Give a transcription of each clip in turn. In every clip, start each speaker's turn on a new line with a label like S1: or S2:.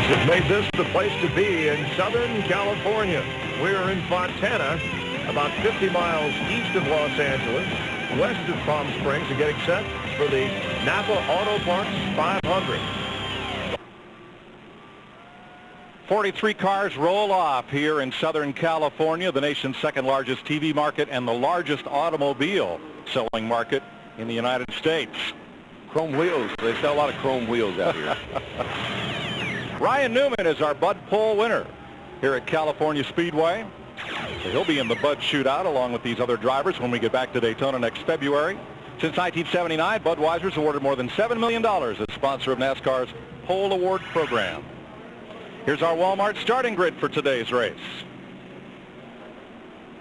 S1: have made this the place to be in Southern California. We're in Fontana, about 50 miles east of Los Angeles, west of Palm Springs, and getting set for the Napa Auto Parts 500.
S2: 43 cars roll off here in Southern California, the nation's second largest TV market and the largest automobile selling market in the United States.
S3: Chrome wheels. They sell a lot of chrome wheels out here.
S2: Ryan Newman is our Bud Pole winner here at California Speedway. So he'll be in the Bud Shootout along with these other drivers when we get back to Daytona next February. Since 1979, Budweiser's awarded more than $7 million as sponsor of NASCAR's Pole Award program. Here's our Walmart starting grid for today's race.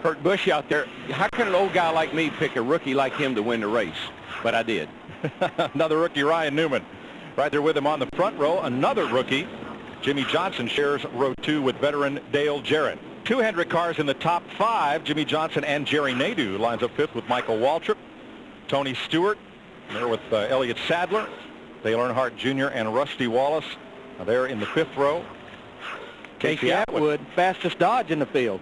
S3: Kurt Busch out there. How can an old guy like me pick a rookie like him to win the race? But I did.
S2: Another rookie, Ryan Newman. Right there with him on the front row, another rookie. Jimmy Johnson shares row 2 with veteran Dale Jarrett. 2 Hendrick cars in the top 5. Jimmy Johnson and Jerry Nadeau lines up 5th with Michael Waltrip. Tony Stewart there with Elliott Sadler. Dale Earnhardt Jr. and Rusty Wallace there in the 5th row.
S4: Casey Atwood, fastest Dodge in the field.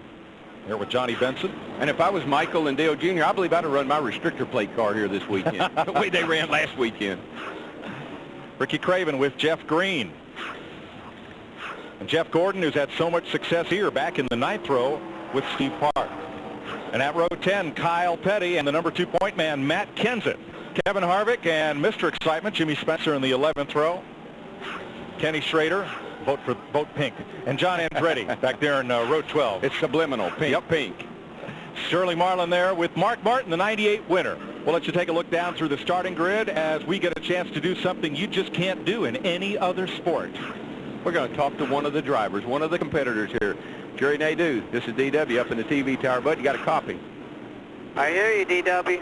S2: Here with Johnny Benson.
S3: And if I was Michael and Dale Jr., I believe I'd have run my restrictor plate car here this weekend. The way they ran last weekend.
S2: Ricky Craven with Jeff Green. And Jeff Gordon, who's had so much success here, back in the 9th row with Steve Park. And at row 10, Kyle Petty and the number 2 point man, Matt Kenseth. Kevin Harvick and Mr. Excitement, Jimmy Spencer in the 11th row. Kenny Schrader, vote pink. And John Andretti back there in row 12.
S3: It's subliminal, pink.
S2: Yep, pink. Sterling Marlin there with Mark Martin, the 98 winner. We'll let you take a look down through the starting grid as we get a chance to do something you just can't do in any other sport.
S3: We're going to talk to one of the drivers, one of the competitors here. Jerry Nadeau, this is DW up in the TV tower. Bud, you got a copy?
S5: I hear you, DW.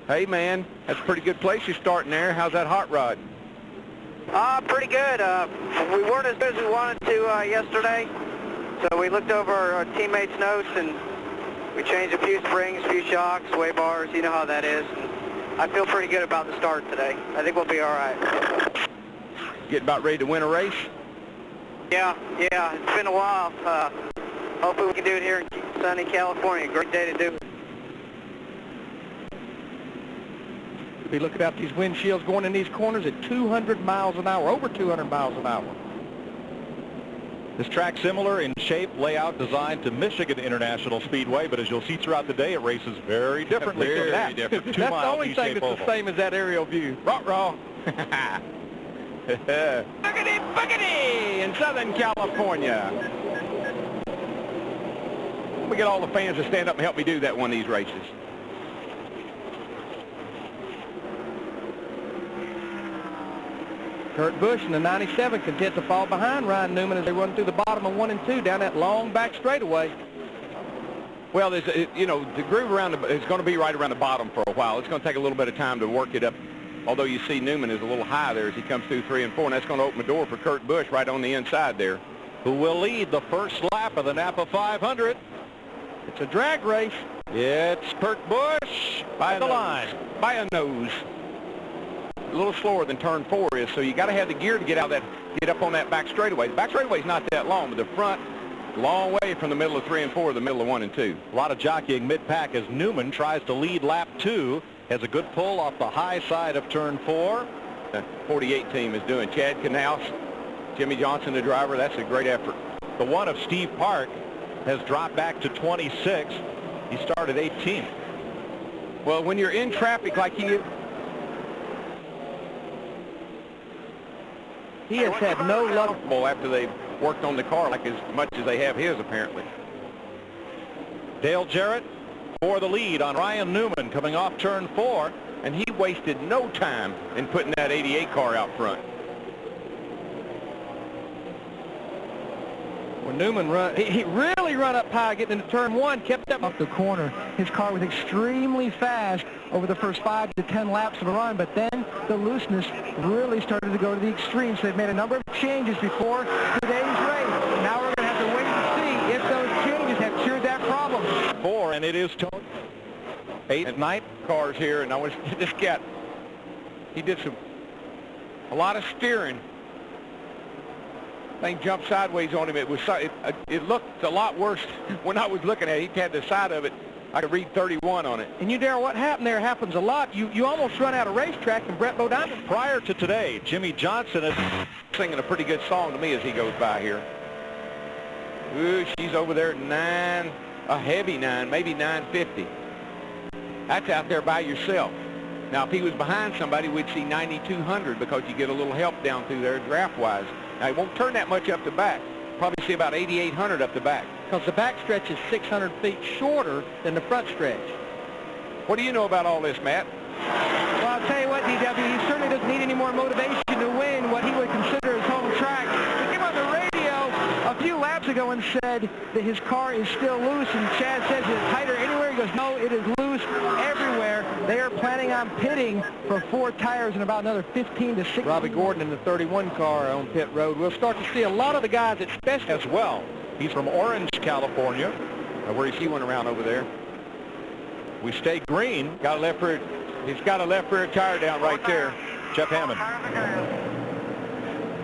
S3: Hey, man, that's a pretty good place you're starting there. How's that hot rod?
S5: Pretty good. We weren't as good as we wanted to yesterday, so we looked over our teammates' notes and we changed a few springs, a few shocks, sway bars. You know how that is. And I feel pretty good about the start today. I think we'll be all right.
S3: Getting about ready to win a race?
S5: Yeah, it's been a while. Hopefully we can do it here in sunny California. Great day to do it.
S4: Be looking out these windshields going in these corners at 200 miles an hour, over 200 miles an hour.
S2: This track similar in shape, layout, designed to Michigan International Speedway, but as you'll see throughout the day, it races very differently.
S3: Very different.
S4: That's the only thing that's the same as that aerial view.
S3: Raw. Boogity in Southern California. We get all the fans to stand up and help me do that one of these races.
S4: Kurt Busch in the 97 content to fall behind Ryan Newman as they run through the bottom of 1 and 2 down that long back straightaway.
S3: Well, there's, the groove around it's going to be right around the bottom for a while. It's going to take a little bit of time to work it up. Although you see Newman is a little high there as he comes through 3 and 4, and that's going to open the door for Kurt Busch right on the inside there.
S2: Who will lead the first lap of the Napa 500.
S4: It's a drag race.
S2: It's Kurt Busch by the line.
S3: By a nose. A little slower than turn 4 is, so you got to have the gear to get up on that back straightaway. The back straightaway is not that long, but the front, long way from the middle of 3 and 4 to the middle of 1 and 2.
S2: A lot of jockeying mid-pack as Newman tries to lead lap 2. Has a good pull off the high side of turn 4.
S3: The 48 team is doing. Chad Knaus, Jimmy Johnson, the driver. That's a great effort.
S2: The one of Steve Park has dropped back to 26. He started 18th.
S3: Well, when you're in traffic like he
S4: has had no luck
S3: after they've worked on the car like as much as they have his, apparently.
S2: Dale Jarrett for the lead on Ryan Newman coming off turn 4.
S3: And he wasted no time in putting that 88 car out front.
S4: When Newman he really run up high getting into turn 1, kept up off the corner. His car was extremely fast over the first 5 to 10 laps of the run, but then the looseness really started to go to the extreme. So they've made a number of changes before today's race. Now we're going to have to wait to see if those changes have cured that problem.
S2: 4, and it is 8 and 9
S3: cars here, and I was this cat. He did a lot of steering. Thing jumped sideways on him. It looked a lot worse when I was looking at it. He had the side of it. I could read 31 on it.
S4: And Darryl, what happened there happens a lot. You almost run out of racetrack, and Brett Bodine.
S2: Prior to today, Jimmy Johnson is
S3: singing a pretty good song to me as he goes by here. Ooh, she's over there at 9, a heavy 9, maybe 950. That's out there by yourself. Now, if he was behind somebody, we'd see 9,200 because you get a little help down through there draft-wise. Now, he won't turn that much up the back. Probably see about 8,800 up the back.
S4: Because the back stretch is 600 feet shorter than the front stretch.
S3: What do you know about all this, Matt?
S4: Well, I'll tell you what, DW, he certainly doesn't need any more motivation to win what he would consider his home track. He came on the radio a few laps ago and said that his car is still loose, and Chad says it's tighter anywhere. He goes, no, it is loose everywhere. They are planning on pitting for 4 tires in about another 15 to 16.
S3: Robbie Gordon in the 31 car on pit road. We'll start to see a lot of the guys at special
S2: as well. He's from Orange, California, where you see one around over there. We stay green.
S3: Got a left rear. He's got a left rear tire down right there.
S2: Jeff Hammond.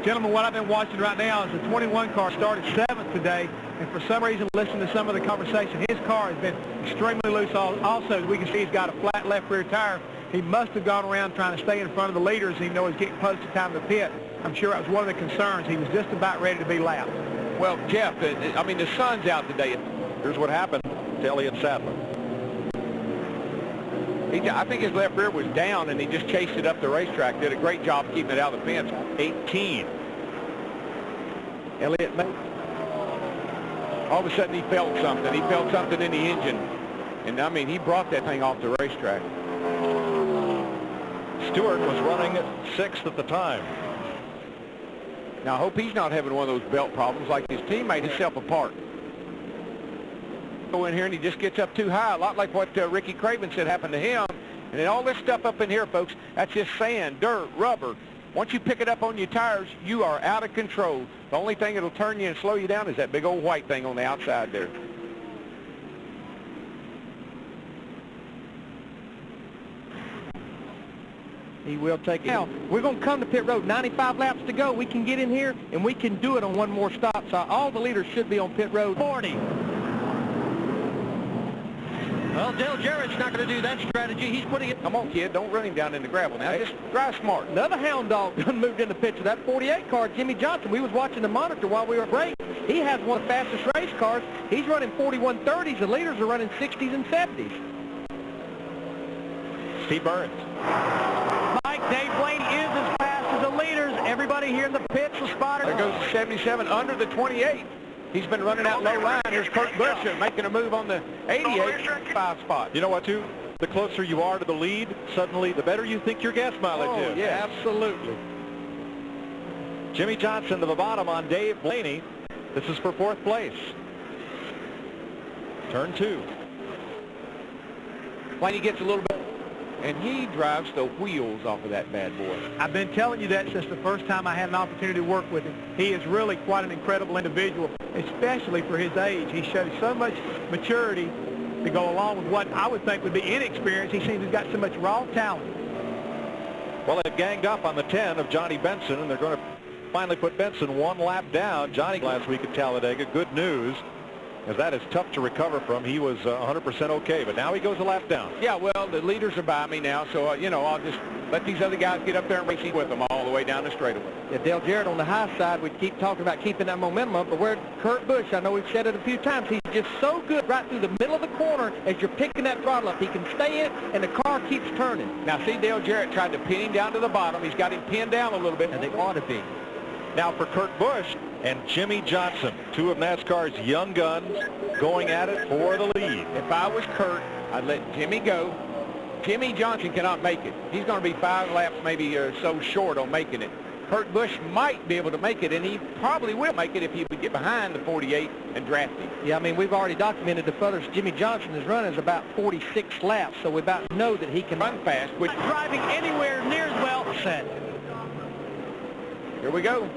S6: Gentlemen, what I've been watching right now is the 21 car started 7th today, and for some reason, listening to some of the conversation, his car has been extremely loose. Also, as we can see, he's got a flat left rear tire. He must have gone around trying to stay in front of the leaders, even though he's getting close to time to pit. I'm sure that was one of the concerns. He was just about ready to be lapped.
S3: Well, Jeff, I mean, the sun's out today.
S2: Here's what happened to Elliott Sadler.
S3: I think his left rear was down, and he just chased it up the racetrack. Did a great job keeping it out of the fence.
S2: 18.
S3: Elliott, all of a sudden he felt something. He felt something in the engine. And, I mean, he brought that thing off the racetrack.
S2: Stewart was running 6th at the time.
S3: Now, I hope he's not having one of those belt problems like his teammate himself apart. Go in here and he just gets up too high, a lot like what Ricky Craven said happened to him. And then all this stuff up in here, folks, that's just sand, dirt, rubber. Once you pick it up on your tires, you are out of control. The only thing that'll turn you and slow you down is that big old white thing on the outside there.
S4: He will take it. Now, we're going to come to pit road. 95 laps to go. We can get in here, and we can do it on one more stop. So all the leaders should be on pit road. 40. Well, Dale Jarrett's not going to do that strategy. He's putting it.
S3: Come on, kid. Don't run him down in the gravel now. Just drive smart.
S4: Another hound dog done moved in the picture. That 48 car, Jimmy Johnson, we was watching the monitor while we were breaking. He has one of the fastest race cars. He's running 4130s. The leaders are running 60s and 70s.
S2: Steve Burns.
S4: Mike, Dave Blaney is as fast as the leaders. Everybody here in the pits was spotted.
S3: There goes 77 under the 28. He's been running out low line. Here's Kurt Busch making a move on the 88, 5 spot.
S2: You know what, too? The closer you are to the lead, suddenly the better you think your gas mileage is.
S3: Yeah, absolutely.
S2: Jimmy Johnson to the bottom on Dave Blaney. This is for 4th place. Turn 2.
S3: Blaney gets a little bit, and he drives the wheels off of that bad boy.
S6: I've been telling you that since the first time I had an opportunity to work with him. He is really quite an incredible individual, especially for his age. He shows so much maturity to go along with what I would think would be inexperience. He seems to have got so much raw talent.
S2: Well, they've ganged up on the 10 of Johnny Benson, and they're going to finally put Benson 1 lap down. Johnny last week at Talladega. Good news, as that is tough to recover from. He was 100% okay, but now he goes a lap down.
S3: Yeah, well, the leaders are by me now, so, you know, I'll just let these other guys get up there and race with them all the way down the straightaway.
S4: Yeah, Dale Jarrett on the high side, we keep talking about keeping that momentum up, but where Kurt Busch, I know we've said it a few times, he's just so good right through the middle of the corner as you're picking that throttle up. He can stay in, and the car keeps turning.
S3: Now, see, Dale Jarrett tried to pin him down to the bottom. He's got him pinned down a little bit.
S4: And they ought to be.
S2: Now for Kurt Busch and Jimmy Johnson, 2 of NASCAR's young guns going at it for the lead.
S3: If I was Kurt, I'd let Jimmy go. Jimmy Johnson cannot make it. He's going to be 5 laps maybe so short on making it. Kurt Busch might be able to make it, and he probably will make it if he would get behind the 48 and draft him.
S4: Yeah, I mean, we've already documented the furthest Jimmy Johnson has run is about 46 laps, so we about know that he can
S3: run fast. Which
S4: driving anywhere near as well set.
S3: Here we go.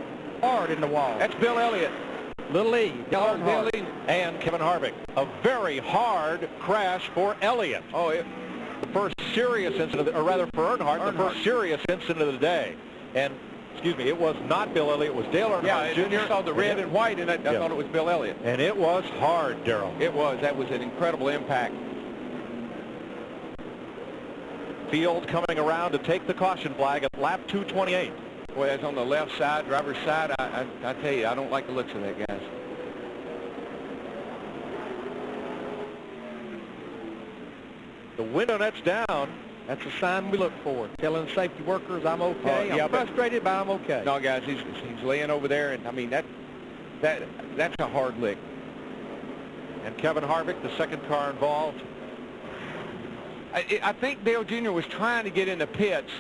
S4: Hard in the wall.
S3: That's Bill Elliott.
S4: Little E.
S3: Bill
S2: and Kevin Harvick. A very hard crash for Elliott.
S3: Oh,
S2: the first serious incident, or rather for Earnhardt, the first serious incident of the day. And excuse me, it was not Bill Elliott, it was Dale Earnhardt
S3: Yeah,
S2: Jr.
S3: I just saw the red and white, and I thought it was Bill Elliott.
S2: And it was hard, Darrell.
S3: It was. That was an incredible impact.
S2: Field coming around to take the caution flag at lap 228.
S3: Boy, that's on the left side, driver's side. I tell you, I don't like the looks of that, guys.
S2: The window net's down.
S4: That's a sign we look for. Telling the safety workers, I'm okay. I'm frustrated, but I'm okay.
S3: No, guys, he's laying over there, and I mean that's a hard lick.
S2: And Kevin Harvick, the second car involved.
S3: I think Dale Jr. was trying to get in the pits,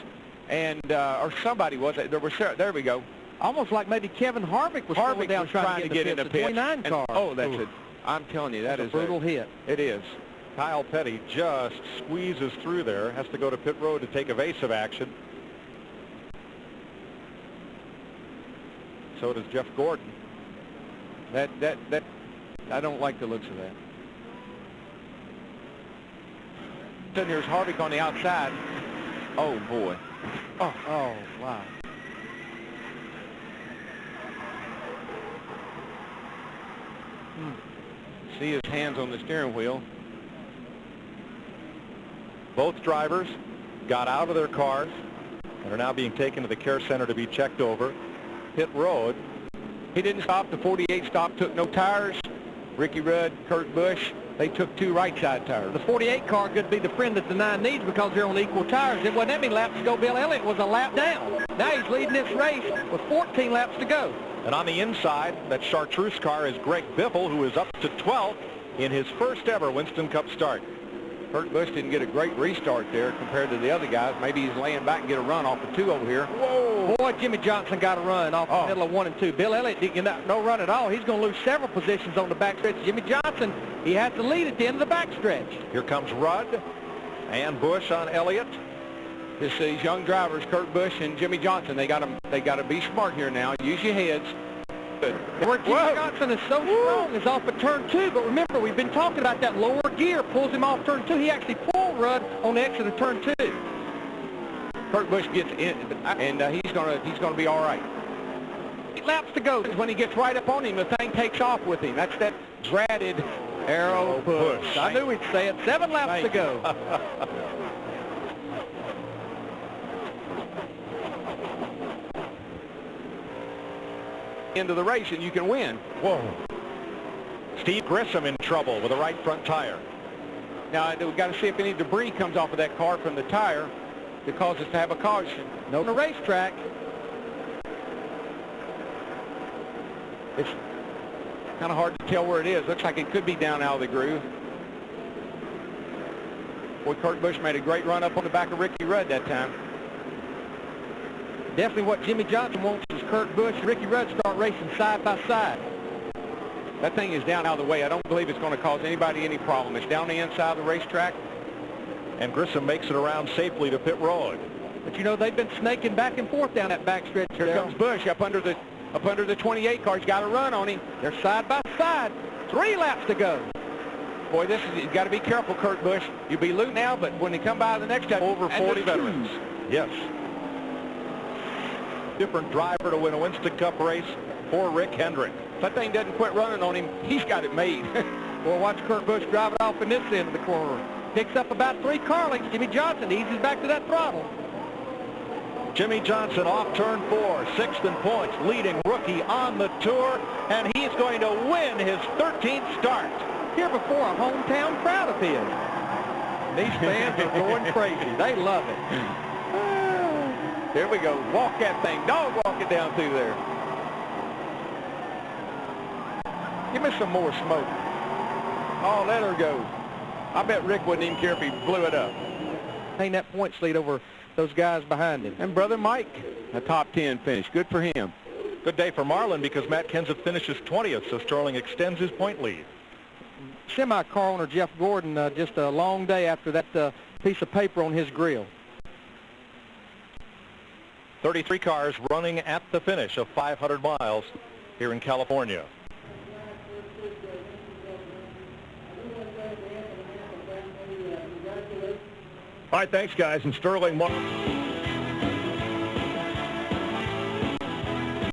S3: and or somebody was. There we go.
S4: Almost like maybe Kevin Harvick was trying to get in the pits. 29 car.
S3: Oh, that's it. I'm telling you, that is
S4: a brutal hit.
S3: It is.
S2: Kyle Petty just squeezes through there, has to go to pit road to take evasive action. So does Jeff Gordon.
S3: That I don't like the looks of that. Then here's Harvick on the outside. Oh boy.
S4: Oh wow.
S3: See his hands on the steering wheel.
S2: Both drivers got out of their cars and are now being taken to the care center to be checked over. Pit road.
S3: He didn't stop. The 48 stop, took no tires. Ricky Rudd, Kurt Busch, they took 2 right side tires.
S4: The 48 car could be the friend that the 9 needs because they're on equal tires. It wasn't that many laps to go. Bill Elliott was a lap down. Now he's leading this race with 14 laps to go.
S2: And on the inside, that chartreuse car is Greg Biffle, who is up to 12th in his first ever Winston Cup start.
S3: Kurt Busch didn't get a great restart there compared to the other guys. Maybe he's laying back and get a run off the 2 over here.
S4: Whoa! Boy, Jimmy Johnson got a run off the middle of 1 and 2. Bill Elliott didn't get no run at all. He's going to lose several positions on the backstretch. Jimmy Johnson, he has to lead at the end of the backstretch.
S2: Here comes Rudd and Busch on Elliott.
S3: These young drivers, Kurt Busch and Jimmy Johnson, they got to be smart here now. Use your heads.
S4: Where Jimmy Johnson is so strong is off of turn 2, but remember, we've been talking about that lower gear pulls him off turn 2. He actually pulled Rudd on the exit of turn 2.
S3: Kurt Busch gets in, and he's gonna be all right.
S4: 8 laps to go.
S3: When he gets right up on him, the thing takes off with him. That's that dratted arrow push.
S4: I knew he'd say it. 7 laps to go.
S3: Into the race and you can win.
S2: Whoa. Steve Grissom in trouble with a right front tire.
S3: Now we've got to see if any debris comes off of that car from the tire to cause us to have a caution.
S4: No, on the racetrack.
S3: It's kind of hard to tell where it is. Looks like it could be down out of the groove. Boy, Kurt Busch made a great run up on the back of Ricky Rudd that time.
S4: Definitely what Jimmy Johnson wants is Kurt Busch and Ricky Rudd start racing side by side.
S3: That thing is down out of the way. I don't believe it's going to cause anybody any problem. It's down the inside of the racetrack.
S2: And Grissom makes it around safely to pit road.
S4: But you know, they've been snaking back and forth down that backstretch.
S3: Here comes Busch up under the 28 car. He's got a run on him.
S4: They're side by side. 3 laps to go.
S3: Boy, you've got to be careful, Kurt Busch. You'll be loot now, but when they come by the next time,
S2: over 40 veterans. Yes. Different driver to win a Winston Cup race for Rick Hendrick.
S3: If that thing doesn't quit running on him, he's got it made.
S4: Well, watch Kurt Busch drive it off in this end of the corner. Picks up about 3 car lengths. Jimmy Johnson eases back to that throttle.
S2: Jimmy Johnson off turn 4, 6th in points, leading rookie on the tour, and he's going to win his 13th start.
S4: Here before a hometown crowd of his. These fans are going crazy. They love it.
S3: There we go. Walk that thing. Dog walk it down through there. Give me some more smoke. Oh, let her go. I bet Rick wouldn't even care if he blew it up.
S4: Ain't that points lead over those guys behind him.
S3: And Brother Mike, a top 10 finish. Good for him.
S2: Good day for Marlin because Matt Kenseth finishes 20th, so Sterling extends his point lead.
S4: Semi-car owner Jeff Gordon, just a long day after that piece of paper on his grill.
S2: 33 cars running at the finish of 500 miles here in California. All right, thanks, guys. And Sterling Marlin.